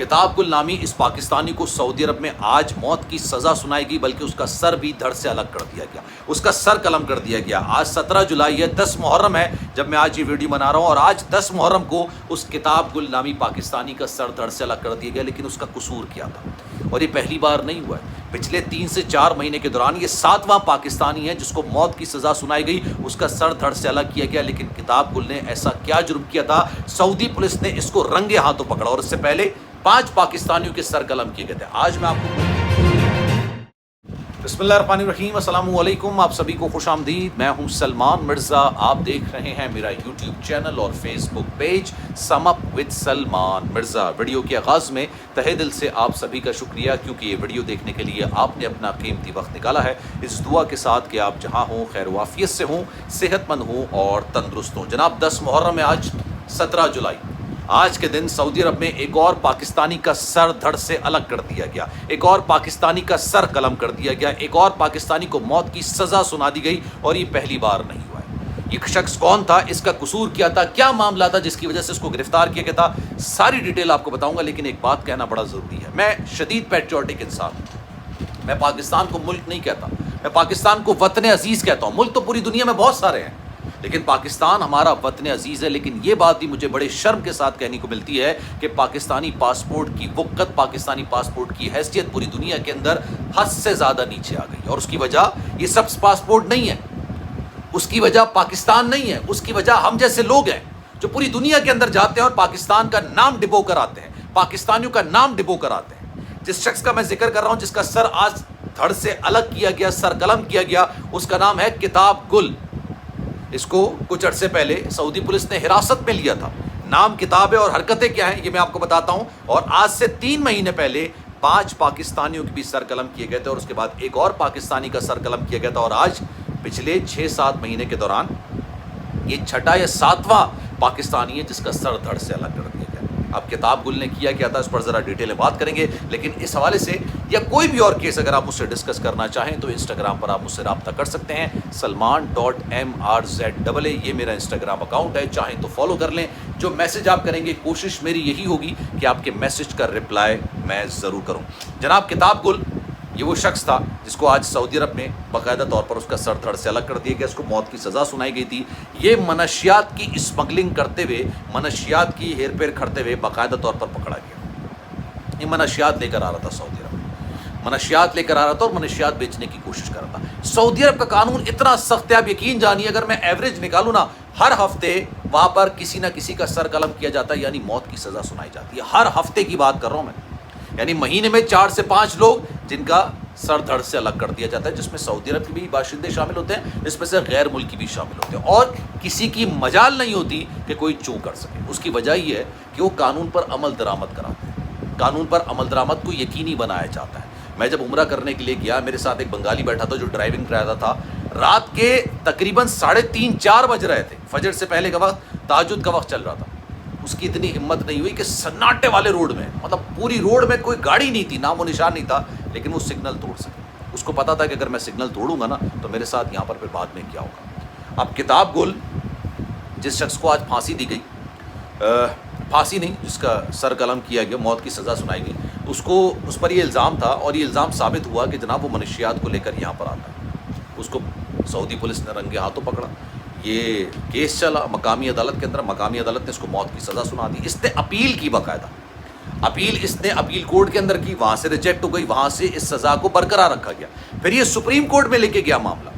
کتاب گل نامی اس پاکستانی کو سعودی عرب میں آج موت کی سزا سنائی گئی، بلکہ اس کا سر بھی دھڑ سے الگ کر دیا گیا، اس کا سر قلم کر دیا گیا۔ آج 17 جولائی ہے، 10 محرم ہے جب میں آج یہ ویڈیو بنا رہا ہوں، اور آج 10 محرم کو اس کتاب گل نامی پاکستانی کا سر دھڑ سے الگ کر دیا گیا۔ لیکن اس کا قصور کیا تھا؟ اور یہ پہلی بار نہیں ہوا ہے، پچھلے 3 سے 4 مہینے کے دوران یہ 7واں پاکستانی ہے جس کو موت کی سزا سنائی گئی، اس کا سر دھڑ سے الگ کیا گیا۔ لیکن کتاب گل نے ایسا کیا جرم کیا تھا؟ سعودی پولیس نے اس کو رنگے ہاتھوں پکڑا، اور اس سے پہلے 5 پاکستانیوں کے سر قلم کیے گئے تھے۔ آج میں آپ کو بسم اللہ الرحمن الرحیم، السلام علیکم، آپ سبھی کو خوش آمدید۔ میں ہوں سلمان مرزا، آپ دیکھ رہے ہیں میرا یوٹیوب چینل اور Facebook page sum up with Salman Mirza. Video کے آغاز میں تہہ دل سے آپ سبھی کا شکریہ، کیونکہ یہ ویڈیو دیکھنے کے لیے آپ نے اپنا قیمتی وقت نکالا ہے، اس دعا کے ساتھ کہ آپ جہاں ہوں خیر و عافیت سے ہوں، صحت مند ہوں اور تندرست ہوں۔ جناب 10 محرم ہے آج، 17 جولائی، آج کے دن سعودی عرب میں ایک اور پاکستانی کا سر دھڑ سے الگ کر دیا گیا، ایک اور پاکستانی کا سر قلم کر دیا گیا، ایک اور پاکستانی کو موت کی سزا سنا دی گئی، اور یہ پہلی بار نہیں ہوا ہے۔ یہ شخص کون تھا؟ اس کا قصور کیا تھا؟ کیا معاملہ تھا جس کی وجہ سے اس کو گرفتار کیا گیا تھا؟ ساری ڈیٹیل آپ کو بتاؤں گا، لیکن ایک بات کہنا بڑا ضروری ہے۔ میں شدید پیٹریوٹک انسان ہوں، میں پاکستان کو ملک نہیں کہتا، میں پاکستان کو وطن عزیز کہتا ہوں۔ ملک تو پوری دنیا میں بہت سارے ہیں، لیکن پاکستان ہمارا وطن عزیز ہے۔ لیکن یہ بات بھی مجھے بڑے شرم کے ساتھ کہنے کو ملتی ہے کہ پاکستانی پاسپورٹ کی وقت، پاکستانی پاسپورٹ کی حیثیت پوری دنیا کے اندر حد سے زیادہ نیچے آ گئی، اور اس کی وجہ یہ سب پاسپورٹ نہیں ہے، اس کی وجہ پاکستان نہیں ہے، اس کی وجہ ہم جیسے لوگ ہیں جو پوری دنیا کے اندر جاتے ہیں اور پاکستان کا نام ڈبو کر آتے ہیں، پاکستانیوں کا نام ڈبو کر آتے ہیں۔ جس شخص کا میں ذکر کر رہا ہوں، جس کا سر آج دھڑ سے الگ کیا گیا، سر قلم کیا گیا، اس کا نام ہے کتاب گل۔ اس کو کچھ عرصے پہلے سعودی پولیس نے حراست میں لیا تھا۔ نام کتاب ہے اور حرکتیں کیا ہیں یہ میں آپ کو بتاتا ہوں۔ اور آج سے 3 مہینے پہلے 5 پاکستانیوں کے بھی سر قلم کیے گئے تھے، اور اس کے بعد ایک اور پاکستانی کا سر قلم کیا گیا تھا، اور آج پچھلے 6-7 مہینے کے دوران یہ 6واں یا 7واں پاکستانی ہے جس کا سر دھڑ سے الگ کر دیا گیا۔ اب کتاب گل نے کیا کیا تھا اس پر ذرا ڈیٹیل میں بات کریں گے، لیکن اس حوالے سے یا کوئی بھی اور کیس اگر آپ مجھ سے ڈسکس کرنا چاہیں تو انسٹاگرام پر آپ مجھ سے رابطہ کر سکتے ہیں، سلمان.mrza، یہ میرا انسٹاگرام اکاؤنٹ ہے، چاہیں تو فالو کر لیں۔ جو میسج آپ کریں گے کوشش میری یہی ہوگی کہ آپ کے میسج کا رپلائی میں ضرور کروں۔ جناب کتاب گل یہ وہ شخص تھا جس کو آج سعودی عرب میں باقاعدہ طور پر اس کا سر دھڑ سے الگ کر دیا گیا، اس کو موت کی سزا سنائی گئی تھی۔ یہ منشیات کی اسمگلنگ کرتے ہوئے، منشیات کی ہیر پھیر کرتے ہوئے باقاعدہ طور پر پکڑا گیا۔ یہ منشیات لے کر آ رہا تھا سعودی عرب میں، منشیات لے کر آ رہا تھا اور منشیات بیچنے کی کوشش کر رہا تھا۔ سعودی عرب کا قانون اتنا سخت ہے، آپ یقین جانیے اگر میں ایوریج نکالوں نا، ہر ہفتے وہاں پر کسی نہ کسی کا سر قلم کیا جاتا ہے، یعنی موت کی سزا سنائی جاتی ہے۔ ہر ہفتے کی بات کر رہا ہوں میں، یعنی مہینے میں 4 سے 5 لوگ جن کا سر دھڑ سے الگ کر دیا جاتا ہے، جس میں سعودی عرب کے بھی باشندے شامل ہوتے ہیں، اس میں سے غیر ملکی بھی شامل ہوتے ہیں، اور کسی کی مجال نہیں ہوتی کہ کوئی چوں کر سکے۔ اس کی وجہ یہ ہے کہ وہ قانون پر عمل درآمد کراتے ہیں، قانون پر عمل درآمد کو یقینی بنایا جاتا ہے۔ میں جب عمرہ کرنے کے لیے گیا، میرے ساتھ ایک بنگالی بیٹھا تھا جو ڈرائیونگ کر رہا تھا، رات کے تقریباً 3:30-4 بج رہے تھے، فجر سے پہلے کا وقت، تہجد کا وقت چل رہا تھا۔ اس کی اتنی ہمت نہیں ہوئی کہ سناٹے والے روڈ میں، مطلب پوری روڈ میں کوئی گاڑی نہیں تھی، نام و نشان نہیں تھا، لیکن وہ سگنل توڑ سکے۔ اس کو پتا تھا کہ اگر میں سگنل توڑوں گا نا تو میرے ساتھ یہاں پر پھر بعد میں کیا ہوگا۔ اب کتاب گل جس شخص کو آج پھانسی دی گئی، پھانسی نہیں، جس کا سر قلم کیا گیا، موت کی سزا سنائی گئی، اس پر یہ الزام تھا، اور یہ الزام ثابت ہوا کہ جناب وہ منشیات کو لے کر یہاں پر آتا ہے۔ اس کو سعودی پولیس نے رنگے ہاتھوں پکڑا، یہ کیس چلا مقامی عدالت کے اندر، مقامی عدالت نے اس کو موت کی سزا سنا دی۔ اس نے اپیل کی، باقاعدہ اپیل اس نے اپیل کورٹ کے اندر کی، وہاں سے ریجیکٹ ہو گئی، وہاں سے اس سزا کو برقرار رکھا گیا۔ پھر یہ سپریم کورٹ میں لے کے گیا معاملہ،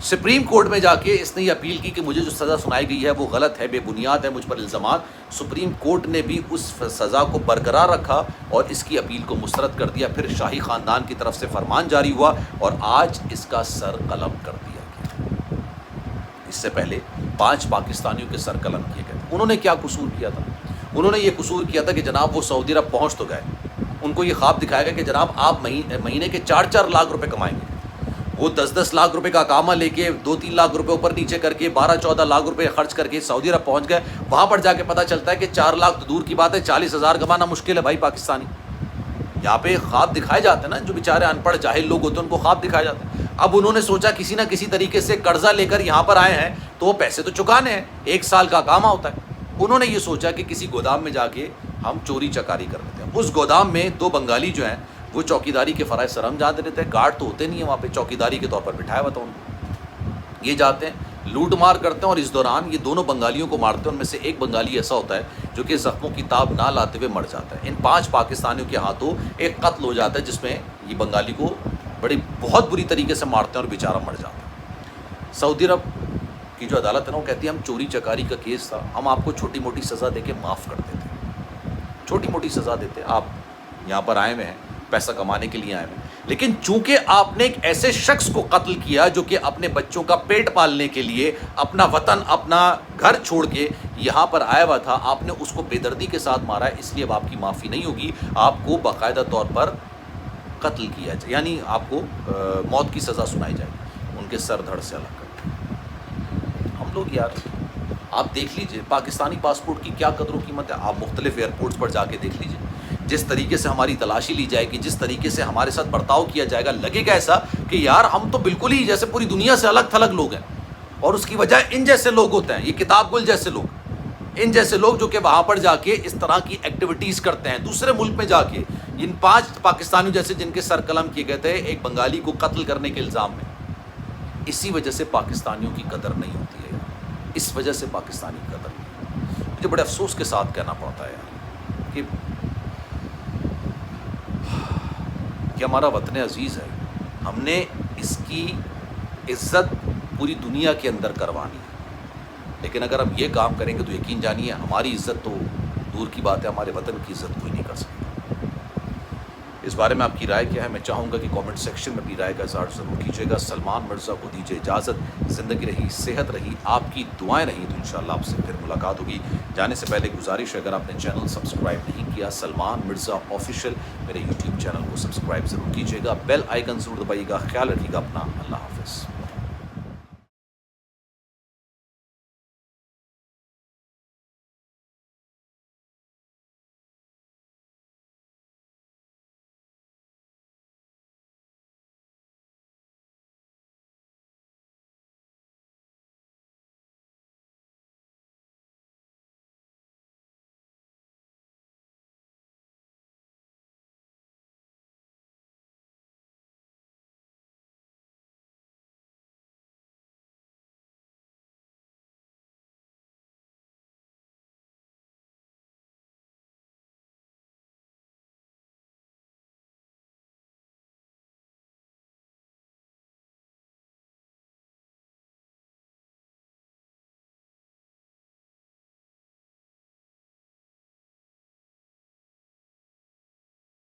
سپریم کورٹ میں جا کے اس نے یہ اپیل کی کہ مجھے جو سزا سنائی گئی ہے وہ غلط ہے، بے بنیاد ہے مجھ پر الزامات۔ سپریم کورٹ نے بھی اس سزا کو برقرار رکھا اور اس کی اپیل کو مسترد کر دیا۔ پھر شاہی خاندان کی طرف سے فرمان جاری ہوا اور آج اس کا سر قلم کر دیا گیا۔ اس سے پہلے 5 پاکستانیوں کے سر قلم کیے گئے۔ انہوں نے کیا قصور کیا تھا؟ انہوں نے یہ قصور کیا تھا کہ جناب وہ سعودی عرب پہنچ تو گئے، ان کو یہ خواب دکھایا گیا کہ جناب آپ مہینے کے 4-4 لاکھ روپے کمائیں گے۔ وہ 10-10 لاکھ روپے کا اقامہ لے کے 2-3 لاکھ روپے اوپر نیچے کر کے 12-14 لاکھ روپے خرچ کر کے سعودی عرب پہنچ گئے۔ وہاں پر جا کے پتہ چلتا ہے کہ 4 لاکھ تو دور کی بات ہے، 40,000 کمانا مشکل ہے بھائی پاکستانی۔ یہاں پہ خواب دکھائے جاتے ہیں نا، جو بیچارے ان پڑھ جاہل لوگ ہوتے ہیں ان کو خواب دکھائے جاتے ہیں۔ اب انہوں نے سوچا کسی نہ کسی طریقے سے قرضہ لے کر یہاں پر آئے ہیں تو وہ پیسے تو چکانے ہیں، 1 سال کا اقامہ ہوتا ہے۔ انہوں نے یہ سوچا کہ کسی گودام میں جا کے ہم چوری چکاری کر لیتے ہیں۔ اس گودام میں 2 بنگالی جو ہیں وہ چوکیداری کے فرائض سر انجام دے دیتے ہیں. گارڈ تو ہوتے نہیں ہیں وہاں پہ, چوکیداری کے طور پر بٹھایا ہوا تھا ان کو. یہ جاتے ہیں لوٹ مار کرتے ہیں اور اس دوران یہ دونوں بنگالیوں کو مارتے ہیں. ان میں سے ایک بنگالی ایسا ہوتا ہے جو کہ زخموں کی تاب نہ لاتے ہوئے مر جاتا ہے. ان 5 پاکستانیوں کے ہاتھوں ایک قتل ہو جاتا ہے جس میں یہ بنگالی کو بہت بری طریقے سے مارتے ہیں اور بیچارہ مر جاتا ہے. سعودی عرب کی جو عدالت ہے نا وہ کہتی ہے ہم چوری چکاری کا کیس تھا, ہم آپ کو چھوٹی موٹی سزا دے کے معاف کر دیتے, چھوٹی موٹی سزا دیتے. آپ یہاں پر آئے ہوئے ہیں, پیسہ کمانے کے لیے آئے ہوئے ہیں, لیکن چونکہ آپ نے ایک ایسے شخص کو قتل کیا جو کہ اپنے بچوں کا پیٹ پالنے کے لیے اپنا وطن, اپنا گھر چھوڑ کے یہاں پر آیا ہوا تھا, آپ نے اس کو بے دردی کے ساتھ مارا ہے, اس لیے اب آپ کی معافی نہیں ہوگی, آپ کو باقاعدہ طور پر قتل کیا جائے, یعنی آپ کو موت کی سزا سنائی جائے ان کے سر دھڑ سے الگ کر. ہم لوگ یار آپ دیکھ لیجئے پاکستانی پاسپورٹ کی کیا قدر و قیمت ہے. آپ مختلف ایئرپورٹس پر جا کے دیکھ لیجئے, جس طریقے سے ہماری تلاشی لی جائے گی, جس طریقے سے ہمارے ساتھ برتاؤ کیا جائے گا, لگے گا ایسا کہ یار ہم تو بالکل ہی جیسے پوری دنیا سے الگ تھلگ لوگ ہیں. اور اس کی وجہ ان جیسے لوگ ہوتے ہیں, یہ کتاب گل جیسے لوگ, ان جیسے لوگ جو کہ وہاں پر جا کے اس طرح کی ایکٹیویٹیز کرتے ہیں دوسرے ملک میں جا کے. ان 5 پاکستانیوں جیسے جن کے سر قلم کیے گئے تھے ایک بنگالی کو قتل کرنے کے الزام میں, اسی وجہ سے پاکستانیوں کی قدر نہیں ہوتی ہے, اس وجہ سے پاکستانی کی قدر نہیں. مجھے بڑے افسوس کے ساتھ کہنا پڑتا ہے یار کہ ہمارا وطن عزیز ہے, ہم نے اس کی عزت پوری دنیا کے اندر کروانی ہے, لیکن اگر ہم یہ کام کریں گے تو یقین جانیے ہماری عزت تو دور کی بات ہے, ہمارے وطن کی عزت کوئی نہیں کر سکتا. اس بارے میں آپ کی رائے کیا ہے؟ میں چاہوں گا کہ کامنٹ سیکشن میں اپنی رائے کا اظہار ضرور کیجیے گا. سلمان مرزا کو دیجیے اجازت, زندگی رہی, صحت رہی, آپ کی دعائیں رہی تو انشاءاللہ آپ سے پھر ملاقات ہوگی. جانے سے پہلے گزارش ہے, اگر آپ نے چینل سبسکرائب نہیں کیا سلمان مرزا آفیشیل میرے یوٹیوب چینل کو سبسکرائب ضرور کیجیے گا, بیل آئیکن ضرور دبائیے گا. خیال رکھیے گا اپنا, اللہ حافظ.